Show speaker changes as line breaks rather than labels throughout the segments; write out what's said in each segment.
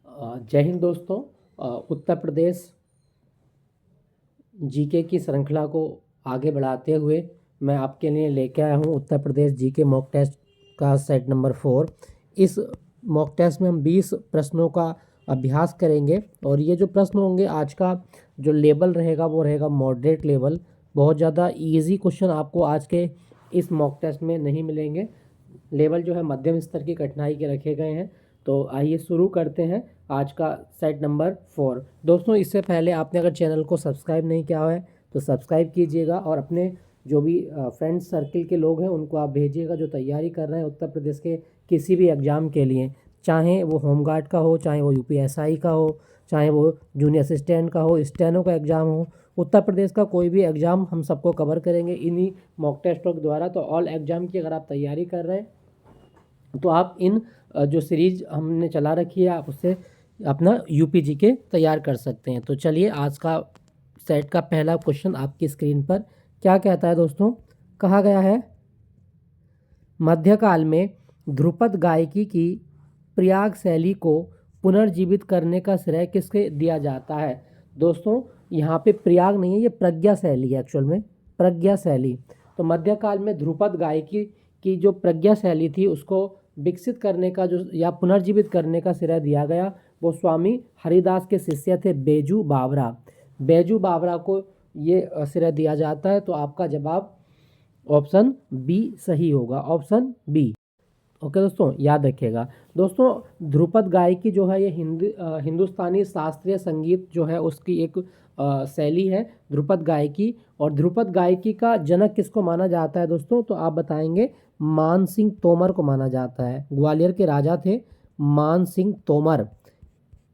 जय हिंद दोस्तों। उत्तर प्रदेश जीके की श्रृंखला को आगे बढ़ाते हुए मैं आपके लिए लेके आया हूँ Uttar Pradesh GK mock test का सेट नंबर 4। इस मॉक टेस्ट में हम 20 प्रश्नों का अभ्यास करेंगे और ये जो प्रश्न होंगे, आज का जो लेवल रहेगा वो रहेगा मॉडरेट लेवल। बहुत ज़्यादा इजी क्वेश्चन आपको आज के इस मॉक टेस्ट में नहीं मिलेंगे। लेवल जो है मध्यम स्तर की कठिनाई के रखे गए हैं। तो आइए शुरू करते हैं आज का सेट नंबर 4। दोस्तों, इससे पहले आपने अगर चैनल को सब्सक्राइब नहीं किया है तो सब्सक्राइब कीजिएगा और अपने जो भी फ्रेंड्स सर्किल के लोग हैं उनको आप भेजिएगा जो तैयारी कर रहे हैं उत्तर प्रदेश के किसी भी एग्ज़ाम के लिए, चाहे वो होमगार्ड का हो, चाहे वो यूपीएसआई का हो, चाहे वो जूनियर असिस्टेंट का हो, स्टेनो का एग्ज़ाम हो। उत्तर प्रदेश का कोई भी एग्ज़ाम हम सबको कवर करेंगे इन्हीं मॉक टेस्टों के द्वारा। तो ऑल एग्ज़ाम की अगर आप तैयारी कर रहे हैं तो आप इन जो सीरीज हमने चला रखी है आप उससे अपना यूपीजी के तैयार कर सकते हैं। तो चलिए, आज का सेट का पहला क्वेश्चन आपकी स्क्रीन पर क्या कहता है दोस्तों। कहा गया है, मध्यकाल में ध्रुपद गायकी की प्रयाग शैली को पुनर्जीवित करने का श्रेय किसके दिया जाता है। दोस्तों, यहाँ पे प्रयाग नहीं है, ये प्रज्ञा शैली है, एक्चुअल में प्रज्ञा शैली। तो मध्यकाल में ध्रुपद गायकी की जो प्रज्ञा शैली थी उसको विकसित करने का जो या पुनर्जीवित करने का श्रेय दिया गया वो स्वामी हरिदास के शिष्य थे बैजू बावरा। बैजू बावरा को ये श्रेय दिया जाता है। तो आपका जवाब ऑप्शन बी सही होगा, ऑप्शन बी। ओके दोस्तों, याद रखिएगा। दोस्तों, ध्रुपद गायकी जो है ये हिंदुस्तानी शास्त्रीय संगीत जो है उसकी एक शैली है ध्रुपद गायकी। और ध्रुपद गायकी का जनक किसको माना जाता है दोस्तों, तो आप बताएंगे मान सिंह तोमर को माना जाता है। ग्वालियर के राजा थे मान सिंह तोमर।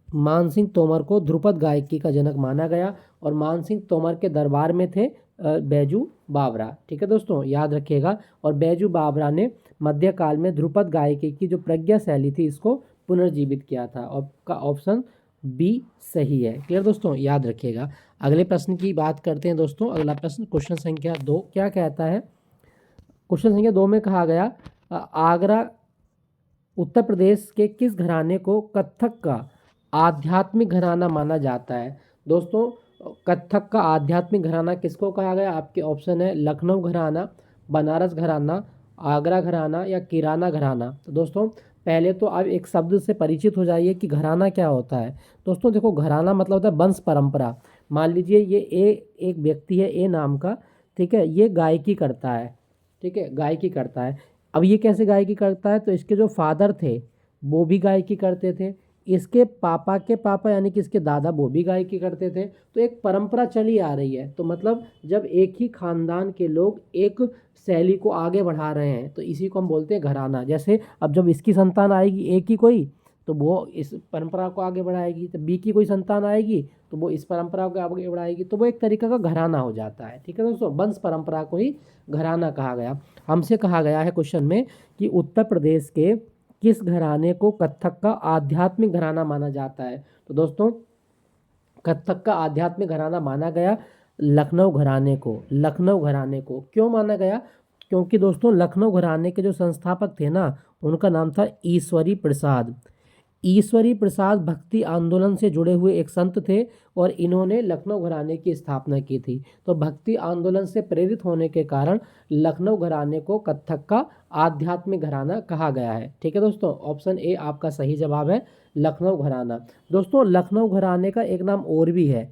मान सिंह तोमर को ध्रुपद गायकी का जनक माना गया और मान सिंह तोमर के दरबार में थे बैजू बावरा। ठीक है दोस्तों, याद रखिएगा। और बैजू बावरा ने मध्यकाल में ध्रुपद गायकी की जो प्रज्ञा शैली थी इसको पुनर्जीवित किया था। और का ऑप्शन बी सही है। क्लियर दोस्तों, याद रखिएगा। अगले प्रश्न की बात करते हैं दोस्तों। अगला प्रश्न क्वेश्चन संख्या 2 क्या कहता है। क्वेश्चन संख्या 2 में कहा गया, आगरा उत्तर प्रदेश के किस घराने को कथक का आध्यात्मिक घराना माना जाता है। दोस्तों, कथक का आध्यात्मिक घराना किसको कहा गया। आपके ऑप्शन है लखनऊ घराना, बनारस घराना, आगरा घराना या किराना घराना। तो दोस्तों, पहले तो आप एक शब्द से परिचित हो जाइए कि घराना क्या होता है। दोस्तों देखो, घराना मतलब होता है वंश परंपरा। मान लीजिए ये एक व्यक्ति है ए नाम का, ठीक है, ये गायकी करता है, ठीक है, गायकी करता है। अब ये कैसे गायकी करता है, तो इसके जो फादर थे वो भी गायकी करते थे, इसके पापा के पापा यानी कि इसके दादा वो भी गायकी करते थे। तो एक परंपरा चली आ रही है। तो मतलब जब एक ही खानदान के लोग एक शैली को आगे बढ़ा रहे हैं तो इसी को हम बोलते हैं घराना। जैसे अब जब इसकी संतान आएगी एक ही कोई, तो वो इस परंपरा को आगे बढ़ाएगी। तो बी की कोई संतान आएगी तो वो इस परंपरा को आगे बढ़ाएगी। तो वो एक तरीका का घराना हो जाता है। ठीक है दोस्तों, वंश परंपरा को ही घराना कहा गया। हमसे कहा गया है क्वेश्चन में कि उत्तर प्रदेश के किस घराने को कथक का आध्यात्मिक घराना माना जाता है। तो दोस्तों, कथक का आध्यात्मिक घराना माना गया लखनऊ घराने को। लखनऊ घराने को क्यों माना गया, क्योंकि दोस्तों लखनऊ घराने के जो संस्थापक थे ना उनका नाम था ईश्वरी प्रसाद। ईश्वरी प्रसाद भक्ति आंदोलन से जुड़े हुए एक संत थे और इन्होंने लखनऊ घराने की स्थापना की थी। तो भक्ति आंदोलन से प्रेरित होने के कारण लखनऊ घराने को कथक का आध्यात्मिक घराना कहा गया है। ठीक है दोस्तों, ऑप्शन ए आपका सही जवाब है, लखनऊ घराना। दोस्तों, लखनऊ घराने का एक नाम और भी है।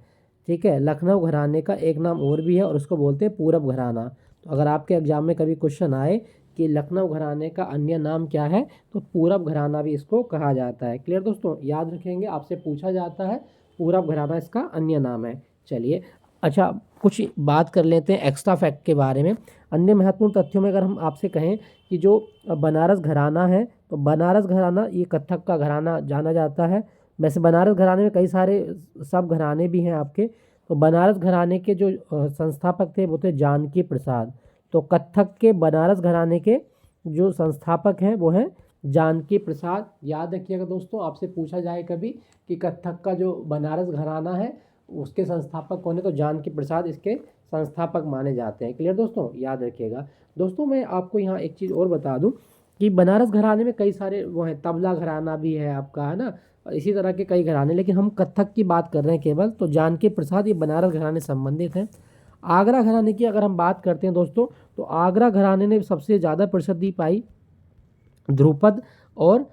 ठीक है, लखनऊ घराने का एक नाम और भी है और उसको बोलते हैं पूरब घराना। तो अगर आपके एग्जाम में कभी क्वेश्चन आए कि लखनऊ घराने का अन्य नाम क्या है, तो पूरब घराना भी इसको कहा जाता है। क्लियर दोस्तों, याद रखेंगे, आपसे पूछा जाता है, पूरब घराना इसका अन्य नाम है। चलिए, अच्छा कुछ बात कर लेते हैं एक्स्ट्रा फैक्ट के बारे में। अन्य महत्वपूर्ण तथ्यों में अगर हम आपसे कहें कि जो बनारस घराना है, तो बनारस घराना ये कथक का घराना जाना जाता है। वैसे बनारस घराने में कई सारे सब घराने भी हैं आपके। तो बनारस घराने के जो संस्थापक थे वो थे जानकी प्रसाद। तो कथक के बनारस घराने के जो संस्थापक हैं वो हैं जानकी प्रसाद। याद रखिएगा दोस्तों, आपसे पूछा जाए कभी कि कथक का जो बनारस घराना है उसके संस्थापक कौन है, तो जानकी प्रसाद इसके संस्थापक माने जाते हैं। क्लियर दोस्तों, याद रखिएगा। दोस्तों, मैं आपको यहाँ एक चीज़ और बता दूँ कि बनारस घराने में कई सारे वो हैं, तबला घराना भी है आपका, है ना, इसी तरह के कई घराने, लेकिन हम कथक की बात कर रहे हैं केवल। तो जानकी प्रसाद ये बनारस घराने संबंधित हैं। आगरा घराने की अगर हम बात करते हैं दोस्तों, तो आगरा घराने ने सबसे ज़्यादा प्रसिद्धि पाई ध्रुपद और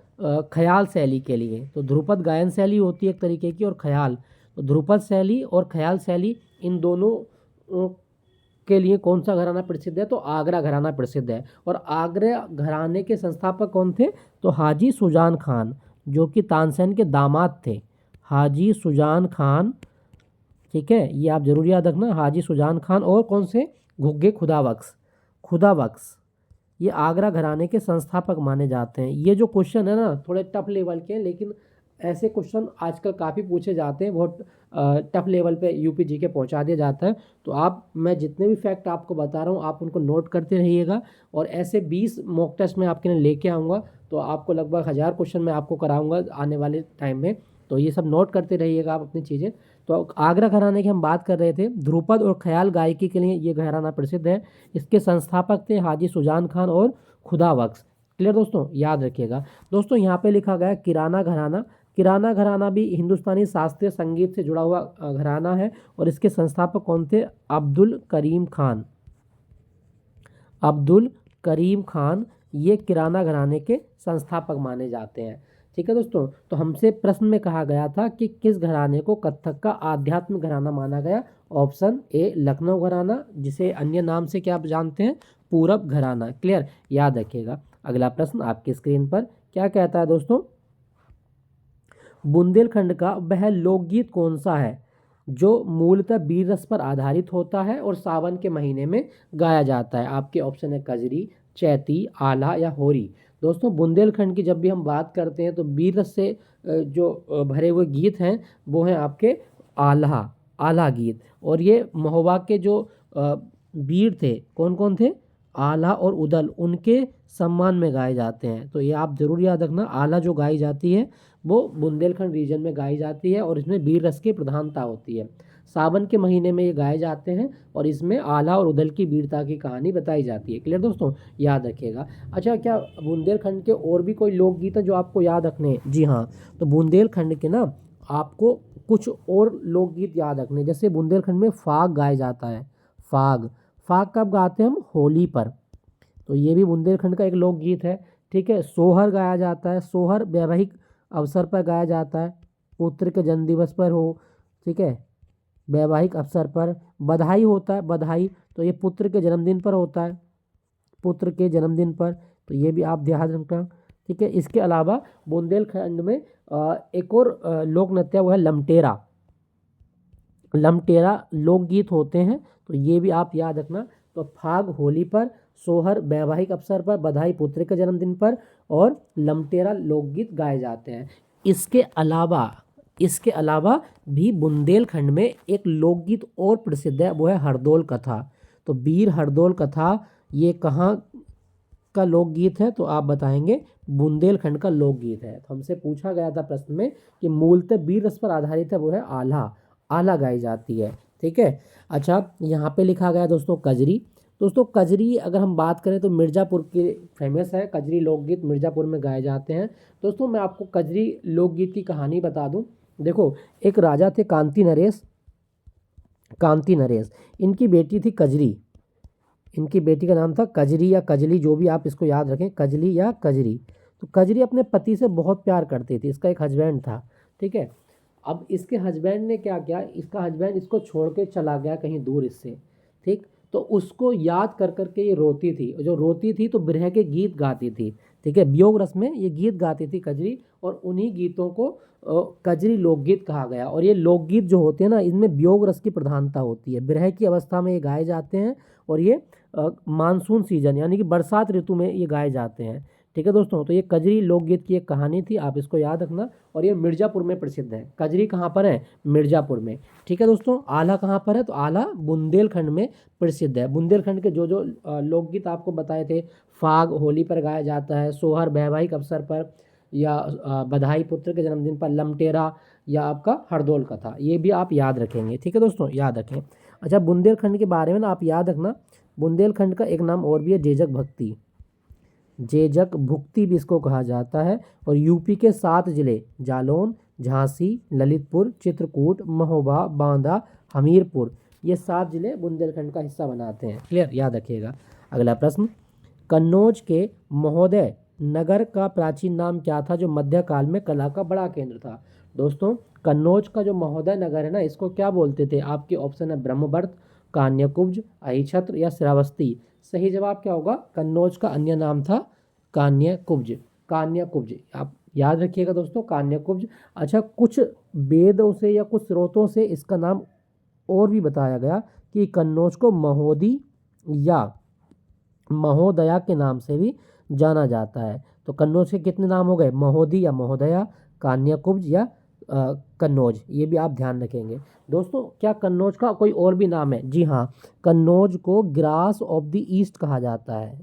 ख्याल शैली के लिए। तो ध्रुपद गायन शैली होती है एक तरीके की, और ख्याल, तो ध्रुपद शैली और ख्याल शैली, इन दोनों के लिए कौन सा घराना प्रसिद्ध है? तो आगरा घराना प्रसिद्ध है। और आगरा घराने के संस्थापक कौन थे? तो हाजी सुजान खान, जो कि तानसेन के दामाद थे। हाजी सुजान खान, ठीक है, ये आप जरूर याद रखना, हाजी सुजान खान। और कौन से? घुग्गे खुदाबख्श, खुदाबख्श, ये आगरा घराने के संस्थापक माने जाते हैं। ये जो क्वेश्चन है ना, थोड़े टफ लेवल के हैं, लेकिन ऐसे क्वेश्चन आजकल काफ़ी पूछे जाते हैं, बहुत टफ लेवल पे यूपी जी के पहुंचा दिया जाता है। तो आप, मैं जितने भी फैक्ट आपको बता रहा हूँ आप उनको नोट करते रहिएगा, और ऐसे 20 मॉक टेस्ट में आपके लिए लेके आऊँगा। तो आपको लगभग 1000 क्वेश्चन मैं आपको कराऊँगा आने वाले टाइम में। तो ये सब नोट करते रहिएगा आप अपनी चीज़ें। तो आगरा घराने की हम बात कर रहे थे। ध्रुपद और ख्याल गायकी के लिए ये घराना प्रसिद्ध है। इसके संस्थापक थे हाजी सुजान खान और खुदाबख्श। क्लियर दोस्तों, याद रखिएगा। दोस्तों यहाँ पे लिखा गया किराना घराना। किराना घराना भी हिंदुस्तानी शास्त्रीय संगीत से जुड़ा हुआ घराना है, और इसके संस्थापक कौन थे? अब्दुल करीम खान। अब्दुल करीम खान ये किराना घराने के संस्थापक माने जाते हैं। ठीक है दोस्तों, तो हमसे प्रश्न में कहा गया था कि किस घराने को कथक का आध्यात्मिक घराना माना गया? ऑप्शन ए लखनऊ घराना, जिसे अन्य नाम से क्या आप जानते हैं? पूरब घराना। क्लियर, याद रखिएगा। अगला प्रश्न आपकी स्क्रीन पर क्या कहता है दोस्तों? बुंदेलखंड का वह लोकगीत कौन सा है जो मूलतः बीर रस पर आधारित होता है और सावन के महीने में गाया जाता है? आपके ऑप्शन है कजरी, चैती, आल्हा या होरी। दोस्तों बुंदेलखंड की जब भी हम बात करते हैं तो बीर रस से जो भरे हुए गीत हैं वो हैं आपके आल्हा, आल्हा गीत। और ये महोबा के जो वीर थे, कौन कौन थे? आल्हा और उदल, उनके सम्मान में गाए जाते हैं। तो ये आप जरूर याद रखना, आल्हा जो गाई जाती है वो बुंदेलखंड रीजन में गाई जाती है, और इसमें बीर रस की प्रधानता होती है। सावन के महीने में ये गाए जाते हैं, और इसमें आल्हा और उदल की वीरता की कहानी बताई जाती है। क्लियर दोस्तों, याद रखिएगा। अच्छा, क्या बुंदेलखंड के और भी कोई लोकगीत हैं जो आपको याद रखने हैं? जी हाँ, तो बुंदेलखंड के ना आपको कुछ और लोकगीत याद रखने, जैसे बुंदेलखंड में फाग गाया जाता है। फाग, फाग कब गाते हैं हम? होली पर। तो ये भी बुंदेलखंड का एक लोकगीत है। ठीक है, सोहर गाया जाता है। सोहर वैवाहिक अवसर पर गाया जाता है, पुत्र के जन्म दिवस पर हो, ठीक है, वैवाहिक अवसर पर। बधाई होता है, बधाई, तो ये पुत्र के जन्मदिन पर होता है, पुत्र के जन्मदिन पर। तो ये भी आप ध्यान रखना। ठीक है, इसके अलावा बुंदेलखंड में एक और लोक नृत्य वो है लमटेरा। लमटेरा लोकगीत होते हैं, तो ये भी आप याद रखना। तो फाग होली पर, सोहर वैवाहिक अवसर पर, बधाई पुत्र के जन्मदिन पर, और लमटेरा लोकगीत गाए जाते हैं। इसके अलावा भी बुंदेलखंड में एक लोकगीत और प्रसिद्ध है, वो है हरदौल कथा। तो वीर हरदौल कथा ये कहाँ का लोकगीत है? तो आप बताएंगे बुंदेलखंड का लोकगीत है। तो हमसे पूछा गया था प्रश्न में कि मूलतः वीर रस पर आधारित है, वो है आल्हा, आल्हा गाई जाती है। ठीक है, अच्छा यहाँ पे लिखा गया दोस्तों कजरी। दोस्तों कजरी अगर हम बात करें तो मिर्ज़ापुर की फेमस है, कजरी लोकगीत मिर्ज़ापुर में गाए जाते हैं। दोस्तों मैं आपको कजरी लोकगीत की कहानी बता दूं। देखो, एक राजा थे कांति नरेश, कांति नरेश, इनकी बेटी थी कजरी। इनकी बेटी का नाम था कजरी या कजली, जो भी आप इसको याद रखें, कजली या कजरी। तो कजरी अपने पति से बहुत प्यार करती थी, इसका एक हस्बैंड था। ठीक है, अब इसके हस्बैंड ने क्या किया, इसका हस्बैंड इसको छोड़ के चला गया कहीं दूर इससे। ठीक, तो उसको याद कर करके ये रोती थी, जो रोती थी तो बिरह के गीत गाती थी। ठीक है, वियोग रस में ये गीत गाती थी कजरी, और उन्हीं गीतों को कजरी लोकगीत कहा गया। और ये लोकगीत जो होते हैं ना, इनमें वियोग रस की प्रधानता होती है, बिरह की अवस्था में ये गाए जाते हैं, और ये मानसून सीजन यानी कि बरसात ऋतु में ये गाए जाते हैं। ठीक है दोस्तों, तो ये कजरी लोकगीत की एक कहानी थी, आप इसको याद रखना। और ये मिर्ज़ापुर में प्रसिद्ध है। कजरी कहाँ पर है? मिर्ज़ापुर में। ठीक है दोस्तों, आल्हा कहाँ पर है? तो आल्हा बुंदेलखंड में प्रसिद्ध है। बुंदेलखंड के जो जो लोकगीत आपको बताए थे, फाग होली पर गाया जाता है, सोहर वैवाहिक अवसर पर, या बधाई पुत्र के जन्मदिन पर, लमटेरा, या आपका हरदौल कथा, ये भी आप याद रखेंगे। ठीक है दोस्तों, याद रखें। अच्छा, बुंदेलखंड के बारे में ना आप याद रखना, बुंदेलखंड का एक नाम और भी है, जेजक भक्ति। जेजक, भुक्ती भी इसको कहा जाता है। और यूपी के 7 जिले जालौन, झांसी, ललितपुर, चित्रकूट, महोबा, बांदा, हमीरपुर, ये 7 जिले बुंदेलखंड का हिस्सा बनाते हैं। क्लियर, याद रखिएगा। अगला प्रश्न, कन्नौज के महोदय नगर का प्राचीन नाम क्या था जो मध्यकाल में कला का बड़ा केंद्र था? दोस्तों, कन्नौज का जो महोदय नगर है ना, इसको क्या बोलते थे? आपके ऑप्शन है ब्रह्मवर्त, कान्यकुब्ज, अहिछत्र या श्रावस्ती। सही जवाब क्या होगा? कन्नौज का अन्य नाम था कान्यकुब्ज। कान्यकुब्ज आप याद रखिएगा दोस्तों, कान्यकुब्ज। अच्छा, कुछ वेदों से या कुछ स्रोतों से इसका नाम और भी बताया गया कि कन्नौज को महोदी या महोदया के नाम से भी जाना जाता है। तो कन्नौज के कितने नाम हो गए? महोदी या महोदया, कान्याकुब्ज या कन्नौज, ये भी आप ध्यान रखेंगे। दोस्तों, क्या कन्नौज का कोई और भी नाम है? जी हाँ, कन्नौज को ग्रास ऑफ द ईस्ट कहा जाता है।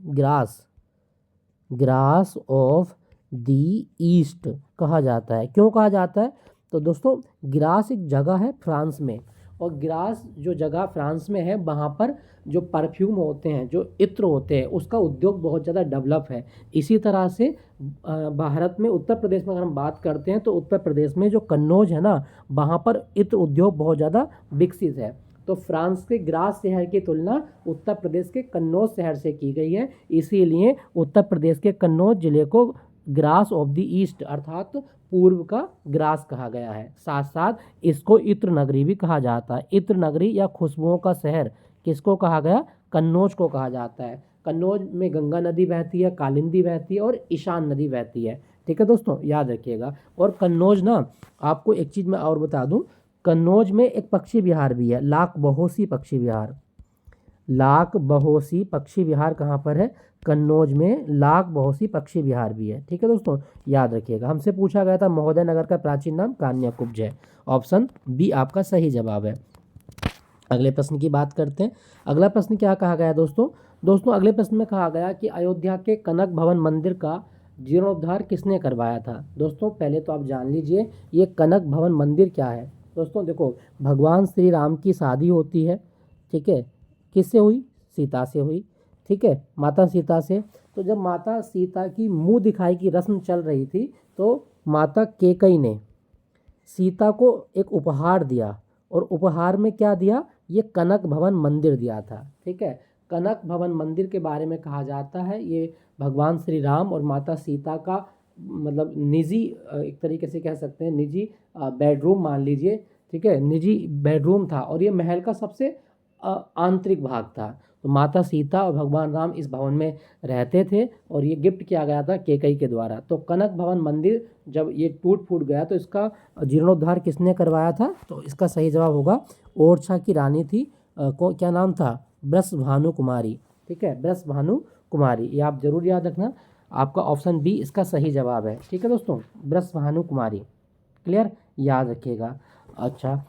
ग्रास ऑफ द ईस्ट कहा जाता है। क्यों कहा जाता है? तो दोस्तों, ग्रास एक जगह है फ्रांस में, और ग्रास जो जगह फ्रांस में है वहाँ पर जो परफ्यूम होते हैं, जो इत्र होते हैं, उसका उद्योग बहुत ज़्यादा डेवलप है। इसी तरह से भारत में उत्तर प्रदेश में अगर हम बात करते हैं तो उत्तर प्रदेश में जो कन्नौज है ना, वहाँ पर इत्र उद्योग बहुत ज़्यादा विकसित है। तो फ्रांस के ग्रास शहर की तुलना उत्तर प्रदेश के कन्नौज शहर से की गई है, इसीलिए उत्तर प्रदेश के कन्नौज जिले को ग्रास ऑफ द ईस्ट अर्थात पूर्व का ग्रास कहा गया है। साथ साथ इसको इत्र नगरी भी कहा जाता है। इत्र नगरी या खुशबुओं का शहर किसको कहा गया? कन्नौज को कहा जाता है। कन्नौज में गंगा नदी बहती है, कालिंदी बहती है और ईशान नदी बहती है। ठीक है दोस्तों, याद रखिएगा। और कन्नौज ना, आपको एक चीज़ मैं और बता दूं, कन्नौज में एक पक्षी विहार भी है, लाख बहोसी पक्षी विहार। लाख बहोसी पक्षी विहार कहाँ पर है? कन्नौज में लाख बहोसी पक्षी विहार भी है। ठीक है दोस्तों, याद रखिएगा। हमसे पूछा गया था महोदय नगर का प्राचीन नाम कान्याकुब्ज है। ऑप्शन बी आपका सही जवाब है। अगले प्रश्न की बात करते हैं। अगला प्रश्न क्या कहा गया दोस्तों? दोस्तों, अगले प्रश्न में कहा गया कि अयोध्या के कनक भवन मंदिर का जीर्णोद्धार किसने करवाया था? दोस्तों, पहले तो आप जान लीजिए ये कनक भवन मंदिर क्या है। दोस्तों देखो, भगवान श्री राम की शादी होती है, ठीक है, किससे हुई? सीता से हुई। ठीक है, माता सीता से। तो जब माता सीता की मुंह दिखाई की रस्म चल रही थी तो माता केकई ने सीता को एक उपहार दिया, और उपहार में क्या दिया? ये कनक भवन मंदिर दिया था। ठीक है, कनक भवन मंदिर के बारे में कहा जाता है ये भगवान श्री राम और माता सीता का मतलब निजी, एक तरीके से कह सकते हैं निजी बेडरूम मान लीजिए। ठीक है, निजी बेडरूम था, और ये महल का सबसे आंतरिक भाग था। तो माता सीता और भगवान राम इस भवन में रहते थे, और ये गिफ्ट किया गया था केकई के द्वारा। तो कनक भवन मंदिर जब ये टूट फूट गया तो इसका जीर्णोद्धार किसने करवाया था? तो इसका सही जवाब होगा ओरछा की रानी थी, क्या नाम था? बृषभानु कुमारी। ठीक है, बृषभानु कुमारी, ये आप जरूर याद रखना। आपका ऑप्शन बी इसका सही जवाब है। ठीक है दोस्तों, बृषभानु कुमारी। क्लियर, याद रखिएगा। अच्छा,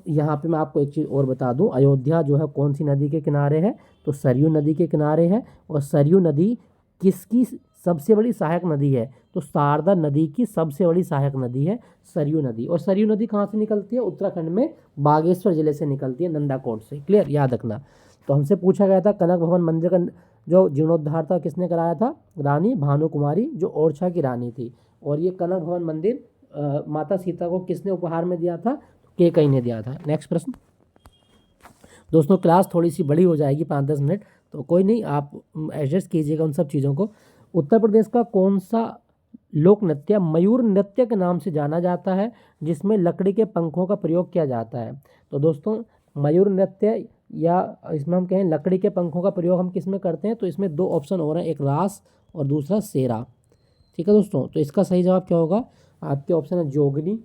यहाँ पे मैं आपको एक चीज़ और बता दूं, अयोध्या जो है कौन सी नदी के किनारे है? तो सरयू नदी के किनारे है। और सरयू नदी किसकी सबसे बड़ी सहायक नदी है? तो शारदा नदी की सबसे बड़ी सहायक नदी है सरयू नदी। और सरयू नदी कहाँ से निकलती है? उत्तराखंड में बागेश्वर जिले से निकलती है, नंदाकोट से। क्लियर, याद रखना। तो हमसे पूछा गया था कनक भवन मंदिर का जो जीर्णोद्धार था किसने कराया था? रानी भानु कुमारी, जो ओरछा की रानी थी। और ये कनक भवन मंदिर माता सीता को किसने उपहार में दिया था? केकई ने दिया था। नेक्स्ट प्रश्न। दोस्तों, क्लास थोड़ी सी बड़ी हो जाएगी, 5-10 मिनट, तो कोई नहीं, आप एडजस्ट कीजिएगा उन सब चीज़ों को। उत्तर प्रदेश का कौन सा लोक नृत्य मयूर नृत्य के नाम से जाना जाता है, जिसमें लकड़ी के पंखों का प्रयोग किया जाता है? तो दोस्तों, मयूर नृत्य या इसमें हम कहें लकड़ी के पंखों का प्रयोग हम किस में करते हैं? तो इसमें 2 ऑप्शन और हैं, एक रास और दूसरा सेरा। ठीक है दोस्तों, तो इसका सही जवाब क्या होगा? आपके ऑप्शन है जोगनी,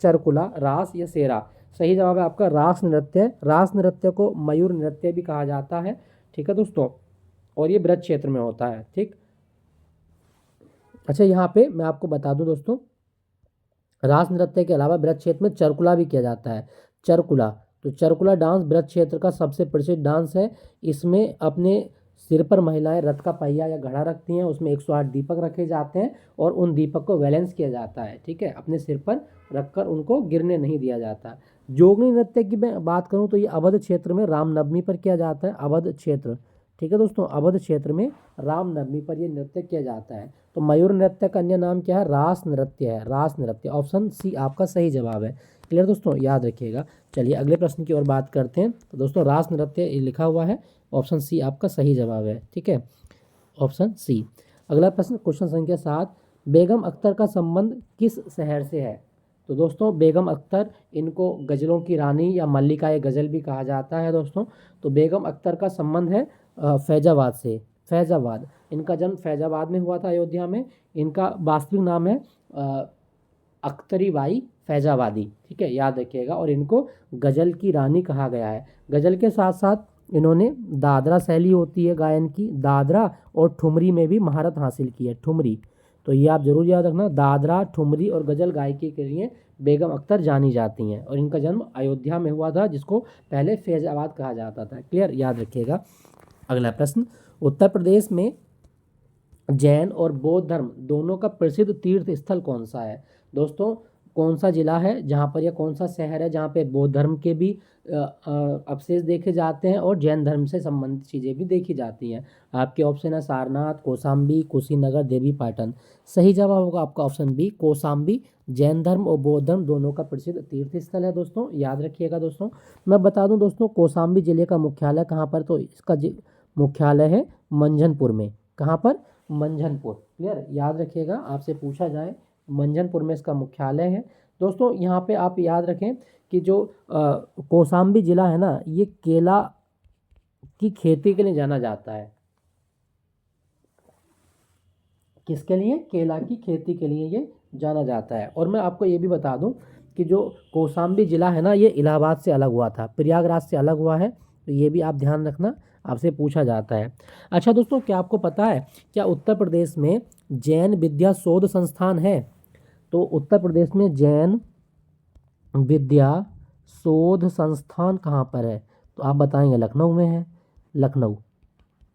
चरकुला, रास या सेरा। सही जवाब है आपका रास नृत्य। रास नृत्य को मयूर नृत्य भी कहा जाता है। ठीक है दोस्तों, और ये ब्रज क्षेत्र में होता है। ठीक, अच्छा, यहाँ पे मैं आपको बता दूं दोस्तों, रास नृत्य के अलावा ब्रज क्षेत्र में चरकुला भी किया जाता है। चरकुला, तो चरकुला डांस ब्रज क्षेत्र का सबसे प्रसिद्ध डांस है। इसमें अपने सिर पर महिलाएं रथ का पहिया या घड़ा रखती हैं, उसमें 108 दीपक रखे जाते हैं और उन दीपक को बैलेंस किया जाता है। ठीक है, अपने सिर पर रखकर उनको गिरने नहीं दिया जाता। जोगनी नृत्य की मैं बात करूं तो ये अवध क्षेत्र में रामनवमी पर किया जाता है। अवध क्षेत्र, ठीक है दोस्तों, अवध क्षेत्र में रामनवमी पर यह नृत्य किया जाता है। तो मयूर नृत्य का अन्य नाम क्या है? रास नृत्य है, रास नृत्य। ऑप्शन सी आपका सही जवाब है। क्लियर दोस्तों, याद रखिएगा। चलिए अगले प्रश्न की ओर बात करते हैं। तो दोस्तों रास नृत्य लिखा हुआ है, ऑप्शन सी आपका सही जवाब है। ठीक है, ऑप्शन सी। अगला प्रश्न क्वेश्चन संख्या 7, बेगम अख्तर का संबंध किस शहर से है? तो दोस्तों बेगम अख्तर, इनको गज़लों की रानी या मल्लिका ए गज़ल भी कहा जाता है दोस्तों। तो बेगम अख्तर का संबंध है फैजाबाद से, फैजाबाद। इनका जन्म फैजाबाद में हुआ था, अयोध्या में। इनका वास्तविक नाम है अख्तरी बाई फैजाबादी। ठीक है, याद रखिएगा। और इनको गज़ल की रानी कहा गया है। गज़ल के साथ साथ इन्होंने दादरा शैली होती है गायन की, दादरा और ठुमरी में भी महारत हासिल की है, ठुमरी। तो ये आप जरूर याद रखना, दादरा, ठुमरी और गज़ल गायकी के लिए बेगम अख्तर जानी जाती हैं। और इनका जन्म अयोध्या में हुआ था, जिसको पहले फैजाबाद कहा जाता था। क्लियर, याद रखिएगा। अगला प्रश्न, उत्तर प्रदेश में जैन और बौद्ध धर्म दोनों का प्रसिद्ध तीर्थ स्थल कौन सा है? दोस्तों कौन सा जिला है जहाँ पर, या कौन सा शहर है जहाँ पे बौद्ध धर्म के भी अवशेष देखे जाते हैं और जैन धर्म से संबंधित चीज़ें भी देखी जाती हैं? आपके ऑप्शन है सारनाथ, कौशाम्बी, कुशीनगर, देवीपाटन। सही जवाब होगा आपका ऑप्शन बी, कौशाम्बी। जैन धर्म और बौद्ध धर्म दोनों का प्रसिद्ध तीर्थ स्थल है दोस्तों, याद रखिएगा दोस्तों। मैं बता दूं दोस्तों, कौशाम्बी जिले का मुख्यालय कहाँ पर? तो इसका मुख्यालय है मंझनपुर में। कहाँ पर? मंझनपुर। क्लियर, याद रखिएगा। आपसे पूछा जाए, मंझनपुर में इसका मुख्यालय है दोस्तों। यहाँ पे आप याद रखें कि जो कौशाम्बी जिला है ना, ये केला की खेती के लिए जाना जाता है। किसके लिए? केला की खेती के लिए ये जाना जाता है। और मैं आपको ये भी बता दूं कि जो कौशाम्बी जिला है ना, ये इलाहाबाद से अलग हुआ था, प्रयागराज से अलग हुआ है। तो ये भी आप ध्यान रखना, आपसे पूछा जाता है। अच्छा दोस्तों, क्या आपको पता है क्या उत्तर प्रदेश में जैन विद्या शोध संस्थान है? तो उत्तर प्रदेश में जैन विद्या शोध संस्थान कहाँ पर है? तो आप बताएंगे लखनऊ में है, लखनऊ।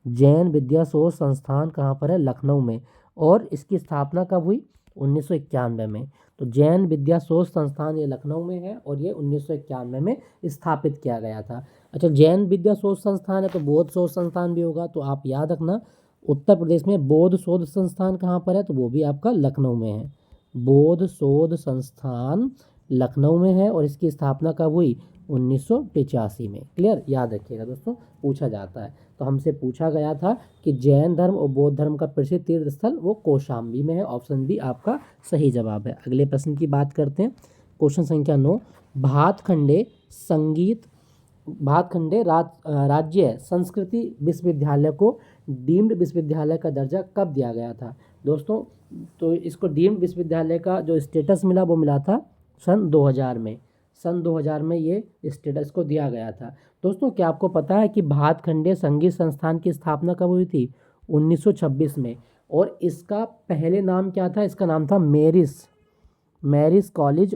जैन विद्या शोध संस्थान कहाँ पर है? लखनऊ में। और इसकी स्थापना कब हुई? 1991 में। तो जैन विद्या शोध संस्थान ये लखनऊ में है और ये 1991 में स्थापित किया गया था। अच्छा, जैन विद्या शोध संस्थान है तो बौद्ध शोध संस्थान भी होगा। तो आप याद रखना, उत्तर प्रदेश में बौद्ध शोध संस्थान कहाँ पर है? तो वो भी आपका लखनऊ में है। बौद्ध शोध संस्थान लखनऊ में है और इसकी स्थापना कब हुई? 1985 में। क्लियर, याद रखिएगा दोस्तों, पूछा जाता है। तो हमसे पूछा गया था कि जैन धर्म और बौद्ध धर्म का प्रसिद्ध तीर्थ स्थल वो कौशाम्बी में है। ऑप्शन बी आपका सही जवाब है। अगले प्रश्न की बात करते हैं। क्वेश्चन संख्या 9, भातखंडे संगीत भातखंडे राज्य संस्कृति विश्वविद्यालय को डीम्ड विश्वविद्यालय का दर्जा कब दिया गया था? दोस्तों तो इसको डीम्ड विश्वविद्यालय का जो स्टेटस मिला वो मिला था सन 2000 में। सन 2000 में ये स्टेटस को दिया गया था। दोस्तों क्या आपको पता है कि भातखंडे संगीत संस्थान की स्थापना कब हुई थी? 1926 में। और इसका पहले नाम क्या था? इसका नाम था मैरिस कॉलेज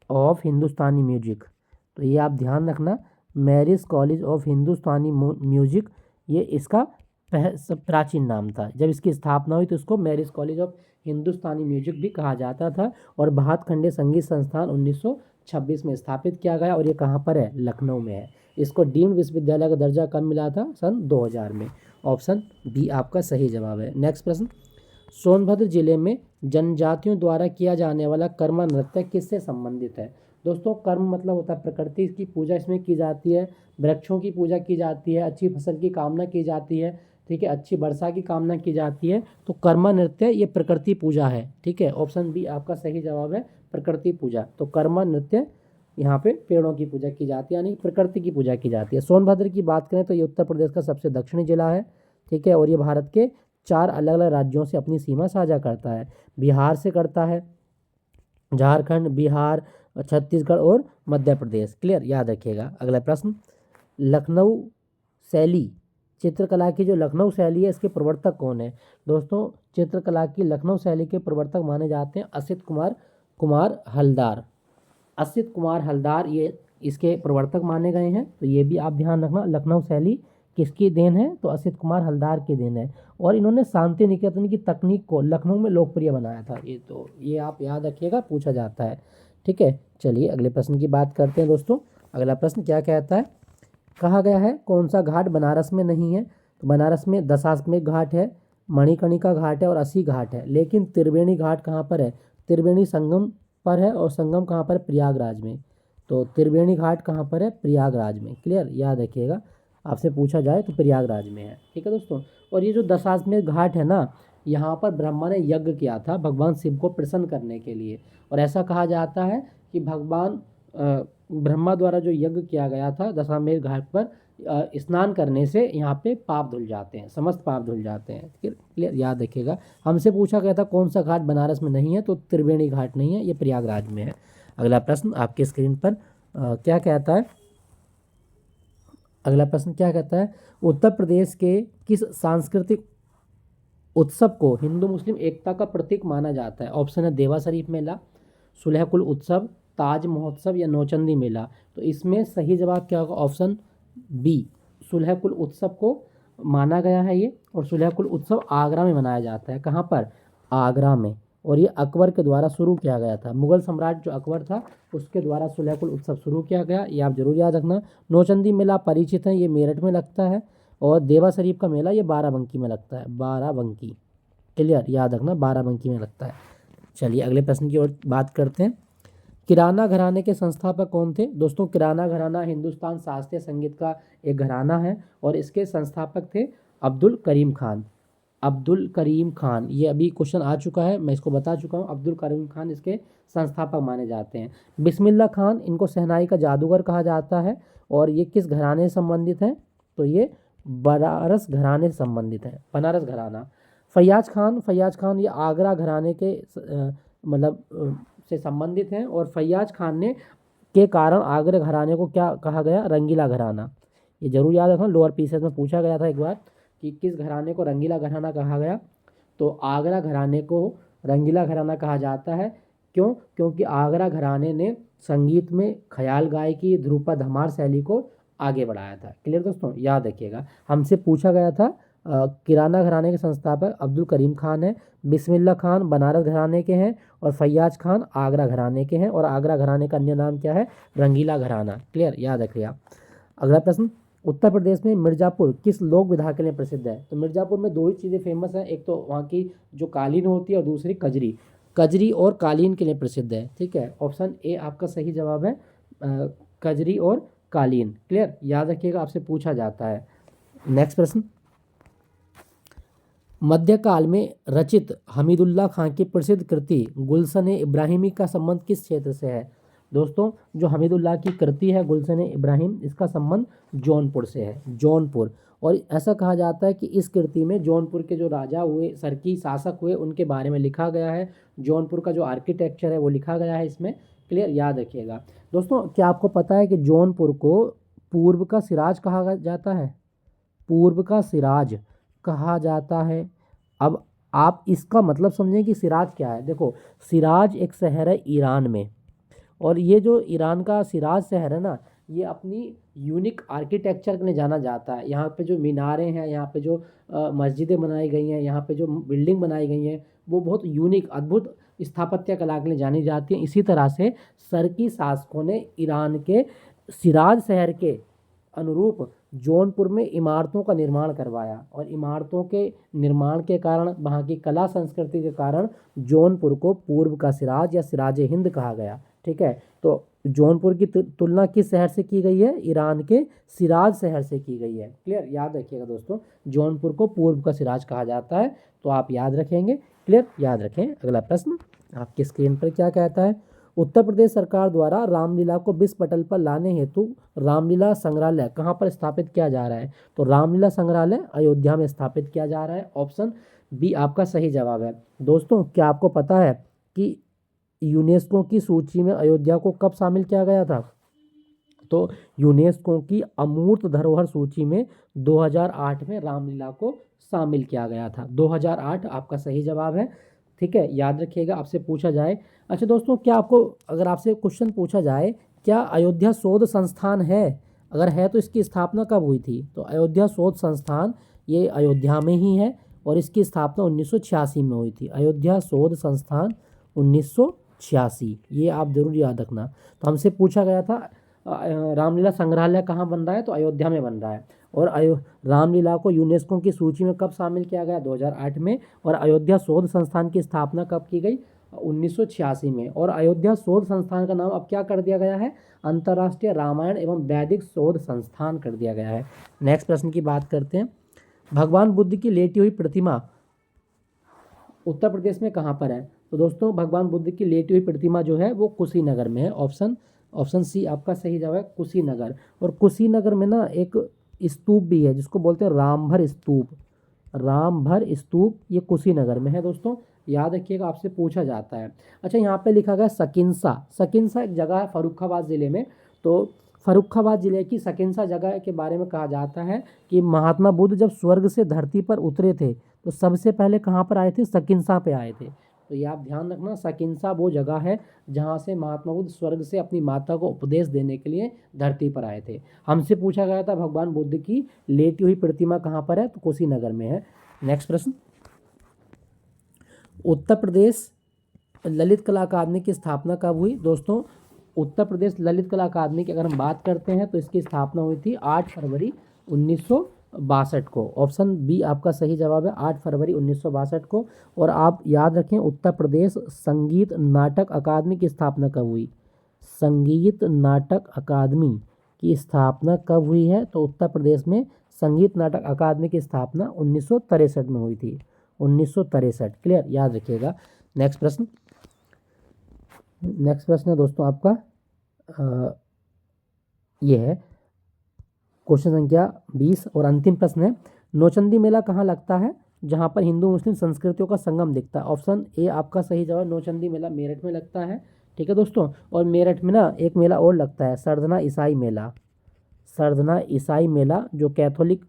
ऑफ हिंदुस्तानी म्यूजिक। तो ये आप ध्यान रखना, मैरिस कॉलेज ऑफ हिंदुस्तानी म्यूजिक, ये इसका प्राचीन नाम था। जब इसकी स्थापना हुई तो इसको मैरिस कॉलेज ऑफ हिंदुस्तानी म्यूजिक भी कहा जाता था। और भातखंडे संगीत संस्थान 1926 में स्थापित किया गया और ये कहाँ पर है? लखनऊ में है। इसको डीम्ड विश्वविद्यालय का दर्जा कब मिला था? सन 2000 में। ऑप्शन बी आपका सही जवाब है। नेक्स्ट प्रश्न, सोनभद्र जिले में जनजातियों द्वारा किया जाने वाला कर्मा नृत्य किससे संबंधित है? दोस्तों कर्म मतलब होता है प्रकृति की पूजा इसमें की जाती है, वृक्षों की पूजा की जाती है, अच्छी फसल की कामना की जाती है, ठीक है, अच्छी वर्षा की कामना की जाती है। तो कर्मा नृत्य ये प्रकृति पूजा है। ठीक है, ऑप्शन बी आपका सही जवाब है, प्रकृति पूजा। तो कर्मा नृत्य यहाँ पे पेड़ों की पूजा की जाती है, यानी प्रकृति की पूजा की जाती है। सोनभद्र की बात करें तो ये उत्तर प्रदेश का सबसे दक्षिणी जिला है। ठीक है, और ये भारत के 4 अलग अलग राज्यों से अपनी सीमा साझा करता है। बिहार से करता है, झारखंड, बिहार, छत्तीसगढ़ और मध्य प्रदेश। क्लियर, याद रखिएगा। अगला प्रश्न, लखनऊ शैली चित्रकला की जो लखनऊ शैली है इसके प्रवर्तक कौन है? दोस्तों चित्रकला की लखनऊ शैली के प्रवर्तक माने जाते हैं असित कुमार हलदार। असित कुमार हलदार ये इसके प्रवर्तक माने गए हैं। तो ये भी आप ध्यान रखना, लखनऊ शैली किसकी देन है? तो असित कुमार हलदार की देन है। और इन्होंने शांति निकेतन की तकनीक को लखनऊ में लोकप्रिय बनाया था। ये आप याद रखिएगा, पूछा जाता है। ठीक है, चलिए अगले प्रश्न की बात करते हैं दोस्तों। अगला प्रश्न क्या कहता है, कहा गया है कौन सा घाट बनारस में नहीं है। तो बनारस में दशाश्वमेध घाट है, मणिकर्णिका घाट है और अस्सी घाट है, लेकिन त्रिवेणी घाट कहाँ पर है, त्रिवेणी संगम पर है और संगम कहाँ पर है, प्रयागराज में। तो त्रिवेणी घाट कहाँ पर है, प्रयागराज में। क्लियर, याद रखिएगा, आपसे पूछा जाए तो प्रयागराज में है। ठीक है दोस्तों, और ये जो दशाश्वमेध घाट है ना, यहाँ पर ब्रह्मा ने यज्ञ किया था भगवान शिव को प्रसन्न करने के लिए, और ऐसा कहा जाता है कि भगवान ब्रह्मा द्वारा जो यज्ञ किया गया था दशाश्वमेध घाट पर, स्नान करने से यहाँ पे पाप धुल जाते हैं, समस्त पाप धुल जाते हैं। क्लियर, याद रखिएगा। हमसे पूछा गया था कौन सा घाट बनारस में नहीं है, तो त्रिवेणी घाट नहीं है, ये प्रयागराज में है। अगला प्रश्न आपके स्क्रीन पर क्या कहता है, अगला प्रश्न क्या कहता है, उत्तर प्रदेश के किस सांस्कृतिक उत्सव को हिंदू मुस्लिम एकता का प्रतीक माना जाता है। ऑप्शन है देवा शरीफ मेला, सुलहकुल उत्सव, ताज महोत्सव या नौचंदी मेला। तो इसमें सही जवाब क्या होगा, ऑप्शन बी, सुलहकुल उत्सव को माना गया है ये, और सुलहकुल उत्सव आगरा में मनाया जाता है। कहाँ पर, आगरा में, और ये अकबर के द्वारा शुरू किया गया था। मुगल सम्राट जो अकबर था उसके द्वारा सुलहकुल उत्सव शुरू किया गया, ये आप जरूर याद रखना। नौचंदी मेला परिचित है, ये मेरठ में लगता है, और देवा शरीफ का मेला ये बाराबंकी में लगता है, बाराबंकी। क्लियर, याद रखना, बाराबंकी में लगता है। चलिए अगले प्रश्न की ओर बात करते हैं। किराना घराने के संस्थापक कौन थे। दोस्तों किराना घराना हिंदुस्तान शास्त्रीय संगीत का एक घराना है, और इसके संस्थापक थे अब्दुल करीम खान। अब्दुल करीम खान, ये अभी क्वेश्चन आ चुका है, मैं इसको बता चुका हूँ। अब्दुल करीम खान इसके संस्थापक माने जाते हैं। बिस्मिल्लाह खान, इनको शहनाई का जादूगर कहा जाता है, और ये किस घराने से संबंधित हैं, तो ये बनारस घराने से संबंधित है, बनारस घराना। फैयाज खान, फैयाज खान ये आगरा घराने के से संबंधित हैं, और फैयाज खान ने के कारण आगरा घराने को क्या कहा गया, रंगीला घराना। ये जरूर याद रखना, लोअर पीसेस में पूछा गया था एक बार कि किस घराने को रंगीला घराना कहा गया, तो आगरा घराने को रंगीला घराना कहा जाता है। क्यों, क्योंकि आगरा घराने ने संगीत में ख्याल गायकी, ध्रुपद धमार शैली को आगे बढ़ाया था। क्लियर दोस्तों, याद रखिएगा। हमसे पूछा गया था किराना घराने के संस्थापक अब्दुल करीम खान है, बिस्मिल्लाह खान बनारस घराने के हैं, और फैयाज खान आगरा घराने के हैं, और आगरा घराने का अन्य नाम क्या है, रंगीला घराना। क्लियर, याद रखिएगा। अगला प्रश्न, उत्तर प्रदेश में मिर्ज़ापुर किस लोक विधा के लिए प्रसिद्ध है। तो मिर्ज़ापुर में दो ही चीज़ें फेमस हैं, एक तो वहाँ की जो कालीन होती है और दूसरी कजरी, कजरी और कालीन के लिए प्रसिद्ध है। ठीक है, ऑप्शन ए आपका सही जवाब है, कजरी और कालीन। क्लियर, याद रखिएगा, आपसे पूछा जाता है। नेक्स्ट प्रश्न, मध्यकाल में रचित हमीदुल्लाह खां की प्रसिद्ध कृति गुलशन इब्राहिमी का संबंध किस क्षेत्र से है। दोस्तों जो हमीदुल्लाह की कृति है गुलशन इब्राहिम, इसका संबंध जौनपुर से है, जौनपुर। और ऐसा कहा जाता है कि इस कृति में जौनपुर के जो राजा हुए, सरकी शासक हुए, उनके बारे में लिखा गया है। जौनपुर का जो आर्किटेक्चर है वो लिखा गया है इसमें। क्लियर, याद रखिएगा। दोस्तों क्या आपको पता है कि जौनपुर को पूर्व का सिराज कहा जाता है, पूर्व का सिराज कहा जाता है। अब आप इसका मतलब समझें कि सिराज क्या है। देखो सिराज एक शहर है ईरान में, और ये जो ईरान का सिराज शहर है ना, ये अपनी यूनिक आर्किटेक्चर के लिए जाना जाता है। यहाँ पे जो मीनारें हैं, यहाँ पे जो मस्जिदें बनाई गई हैं, यहाँ पे जो बिल्डिंग बनाई गई हैं, वो बहुत यूनिक अद्भुत स्थापत्य कला के लिए जानी जाती हैं। इसी तरह से सरकी शासकों ने ईरान के सिराज शहर के अनुरूप जौनपुर में इमारतों का निर्माण करवाया, और इमारतों के निर्माण के कारण, वहाँ की कला संस्कृति के कारण जौनपुर को पूर्व का सिराज या सिराज हिंद कहा गया। ठीक है, तो जौनपुर की तुलना किस शहर से की गई है, ईरान के सिराज शहर से की गई है। क्लियर, याद रखिएगा दोस्तों, जौनपुर को पूर्व का सिराज कहा जाता है, तो आप याद रखेंगे। क्लियर, याद रखें। अगला प्रश्न आपकी स्क्रीन पर क्या कहता है, उत्तर प्रदेश सरकार द्वारा रामलीला को विश्व पटल पर लाने हेतु रामलीला संग्रहालय कहाँ पर स्थापित किया जा रहा है। तो रामलीला संग्रहालय अयोध्या में स्थापित किया जा रहा है। ऑप्शन बी आपका सही जवाब है। दोस्तों क्या आपको पता है कि यूनेस्को की सूची में अयोध्या को कब शामिल किया गया था। तो यूनेस्को की अमूर्त धरोहर सूची में 2008 में रामलीला को शामिल किया गया था। 2008 आपका सही जवाब है। ठीक है, याद रखिएगा, आपसे पूछा जाए। अच्छा दोस्तों, क्या आपको, अगर आपसे क्वेश्चन पूछा जाए क्या अयोध्या शोध संस्थान है, अगर है तो इसकी स्थापना कब हुई थी। तो अयोध्या शोध संस्थान ये अयोध्या में ही है, और इसकी स्थापना 1986 में हुई थी। अयोध्या शोध संस्थान 1986, ये आप जरूर याद रखना। तो हमसे पूछा गया था रामलीला संग्रहालय कहाँ बन रहा है, तो अयोध्या में बन रहा है। और रामलीला को यूनेस्को की सूची में कब शामिल किया गया, 2008 में। और अयोध्या शोध संस्थान की स्थापना कब की गई, 1986 में। और अयोध्या शोध संस्थान का नाम अब क्या कर दिया गया है, अंतर्राष्ट्रीय रामायण एवं वैदिक शोध संस्थान कर दिया गया है। नेक्स्ट प्रश्न की बात करते हैं। भगवान बुद्ध की लेटी हुई प्रतिमा उत्तर प्रदेश में कहाँ पर है, तो दोस्तों भगवान बुद्ध की लेटी हुई प्रतिमा जो है वो कुशीनगर में है। ऑप्शन सी आपका सही जवाब है, कुशीनगर। और कुशीनगर में ना एक स्तूप भी है जिसको बोलते हैं रामभर स्तूप। रामभर स्तूप ये कुशीनगर में है दोस्तों, याद रखिएगा, आपसे पूछा जाता है। अच्छा, यहाँ पे लिखा गया सकिंसा। सकिंसा एक जगह है फर्रुखाबाद ज़िले में। तो फर्रुखाबाद ज़िले की सकिंसा जगह के बारे में कहा जाता है कि महात्मा बुद्ध जब स्वर्ग से धरती पर उतरे थे तो सबसे पहले कहाँ पर आए थे, सकिंसा पे आए थे। तो ये आप ध्यान रखना, सकिंसा वो जगह है जहाँ से महात्मा बुद्ध स्वर्ग से अपनी माता को उपदेश देने के लिए धरती पर आए थे। हमसे पूछा गया था भगवान बुद्ध की लेटी हुई प्रतिमा कहाँ पर है, तो कुशीनगर में है। नेक्स्ट प्रश्न, उत्तर प्रदेश ललित कला अकादमी की स्थापना कब हुई, दोस्तों उत्तर प्रदेश ललित कला अकादमी की अगर हम बात करते हैं तो इसकी स्थापना हुई थी 8 फरवरी 1962 को। ऑप्शन बी आपका सही जवाब है, 8 फरवरी 1962 को। और आप याद रखें, उत्तर प्रदेश संगीत नाटक अकादमी की स्थापना कब हुई, संगीत नाटक अकादमी की स्थापना कब हुई है, तो उत्तर प्रदेश में संगीत नाटक अकादमी की स्थापना 1963 में हुई थी, 1963। क्लियर, याद रखिएगा। नेक्स्ट प्रश्न है दोस्तों आपका ये है क्वेश्चन संख्या 20 और अंतिम प्रश्न है। नौचंदी मेला कहाँ लगता है जहाँ पर हिंदू मुस्लिम संस्कृतियों का संगम दिखता है। ऑप्शन ए आपका सही जवाब, नौचंदी मेला मेरठ में लगता है। ठीक है दोस्तों, और मेरठ में ना एक मेला और लगता है, सरधना ईसाई मेला। सरधना ईसाई मेला जो कैथोलिक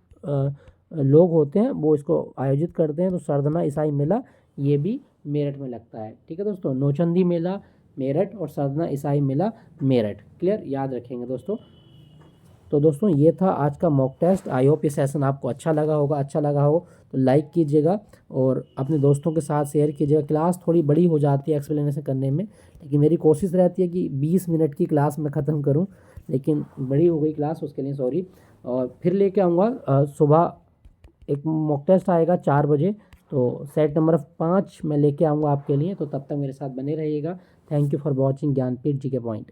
लोग होते हैं वो इसको आयोजित करते हैं, तो सरधना ईसाई मेला ये भी मेरठ में लगता है। ठीक है दोस्तों, नौचंदी मेला मेरठ और सरधना ईसाई मेला मेरठ। क्लियर, याद रखेंगे दोस्तों। तो दोस्तों ये था आज का मॉक टेस्ट। आई होप ये सेशन आपको अच्छा लगा होगा। अच्छा लगा हो तो लाइक कीजिएगा और अपने दोस्तों के साथ शेयर कीजिएगा। क्लास थोड़ी बड़ी हो जाती है एक्सप्लेनेशन करने में, लेकिन मेरी कोशिश रहती है कि 20 मिनट की क्लास में ख़त्म करूं, लेकिन बड़ी हो गई क्लास, उसके लिए सॉरी। और फिर लेके आऊँगा सुबह एक मॉक टेस्ट आएगा 4 बजे, तो सेट नंबर 5 मैं लेके आऊँगा आपके लिए। तो तब तक मेरे साथ बने रहिएगा। Thank you for watching Gyanpeeth G K point.